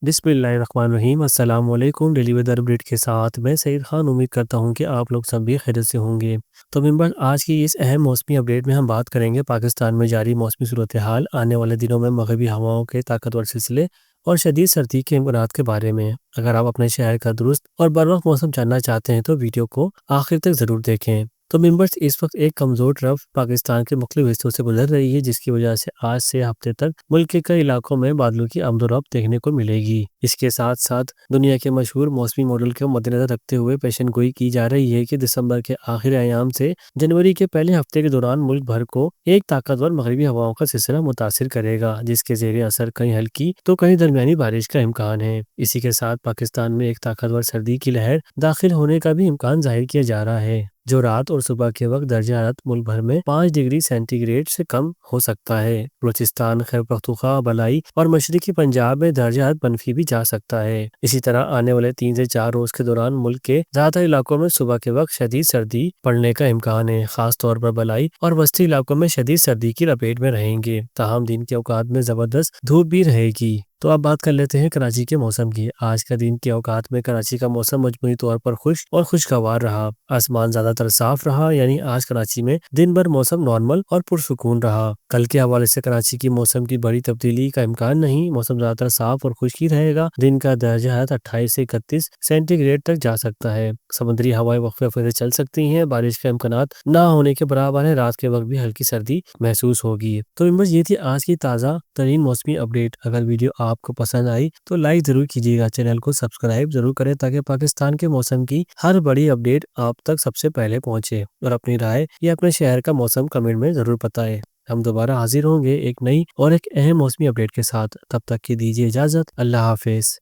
बिस्मिल्लाहिर्रहमानिर्रहीम। अस्सलाम वालेकुम। डेली वेदर अपडेट के साथ मैं सईद खान उम्मीद करता हूँ कि आप लोग सब भी खैरियत से होंगे। तो मेंबर आज की इस अहम मौसमी अपडेट में हम बात करेंगे पाकिस्तान में जारी मौसमी सूरत हाल, आने वाले दिनों में मगरबी हवाओं के ताकतवर सिलसिले और शदीद सर्दी के इम्कानात के बारे में। अगर आप अपने शहर का दुरुस्त और बर वक्त मौसम जानना चाहते हैं तो वीडियो को आखिर तक ज़रूर देखें। तो मेंबर्स, इस वक्त एक कमज़ोर ट्रफ पाकिस्तान के मुख्तलिफ हिस्सों से गुजर रही है, जिसकी वजह से आज से हफ्ते तक मुल्क के कई इलाकों में बादलों की आमदोरफ्त देखने को मिलेगी। इसके साथ साथ दुनिया के मशहूर मौसमी मॉडल को मद्देनजर रखते हुए पेशन गोई की जा रही है कि दिसंबर के आखिरी अयाम से जनवरी के पहले हफ्ते के दौरान मुल्क भर को एक ताकतवर मगरबी हवाओं का सिलसिला मुतासिर करेगा, जिसके ज़ेरे असर कहीं हल्की तो कहीं दरमियानी बारिश का इम्कान है। इसी के साथ पाकिस्तान में एक ताकतवर सर्दी की लहर दाखिल होने का भी इम्कान जाहिर किया जा रहा है, जो रात और सुबह के वक्त दर्जा हरारत मुल्क भर में 5 डिग्री सेंटीग्रेड से कम हो सकता है। बलूचिस्तान, खैबर पख्तूनख्वा, बलाई और मशरकी पंजाब में दर्जा हरारत मनफी भी जा सकता है। इसी तरह आने वाले 3 से 4 रोज के दौरान मुल्क के ज्यादातर इलाकों में सुबह के वक्त शदीद सर्दी पड़ने का इम्कान है। खास तौर पर बलाई और वस्ती इलाकों में शदीद सर्दी की लपेट में रहेंगे, ताहम दिन के औकात में जबरदस्त धूप भी रहेगी। तो अब बात कर लेते हैं कराची के मौसम की। आज का दिन के औकात में कराची का मौसम मजमूई तौर पर खुश्क और खुशगवार रहा। आसमान ज्यादातर साफ रहा, यानी आज कराची में दिन भर मौसम नॉर्मल और पुरसुकून रहा। कल के हवाले से कराची की मौसम की बड़ी तब्दीली का इम्कान नहीं। मौसम ज्यादातर साफ और खुश्क ही रहेगा। दिन का दर्जा हरारत 28 से 31 सेंटीग्रेड तक जा सकता है। समुद्री हवाएं वक्फे वक्फे से चल सकती हैं। बारिश का इम्कानात ना होने के बराबर है। रात के वक्त भी हल्की सर्दी महसूस होगी। तो मेंबर्स, ये थी आज की ताज़ा तरीन मौसमी अपडेट। अगर वीडियो आपको पसंद आई तो लाइक जरूर कीजिएगा, चैनल को सब्सक्राइब जरूर करें ताकि पाकिस्तान के मौसम की हर बड़ी अपडेट आप तक सबसे पहले पहुंचे। और अपनी राय या अपने शहर का मौसम कमेंट में जरूर बताएं। हम दोबारा हाजिर होंगे एक नई और एक अहम मौसमी अपडेट के साथ। तब तक की दीजिए इजाजत। अल्लाह हाफिज।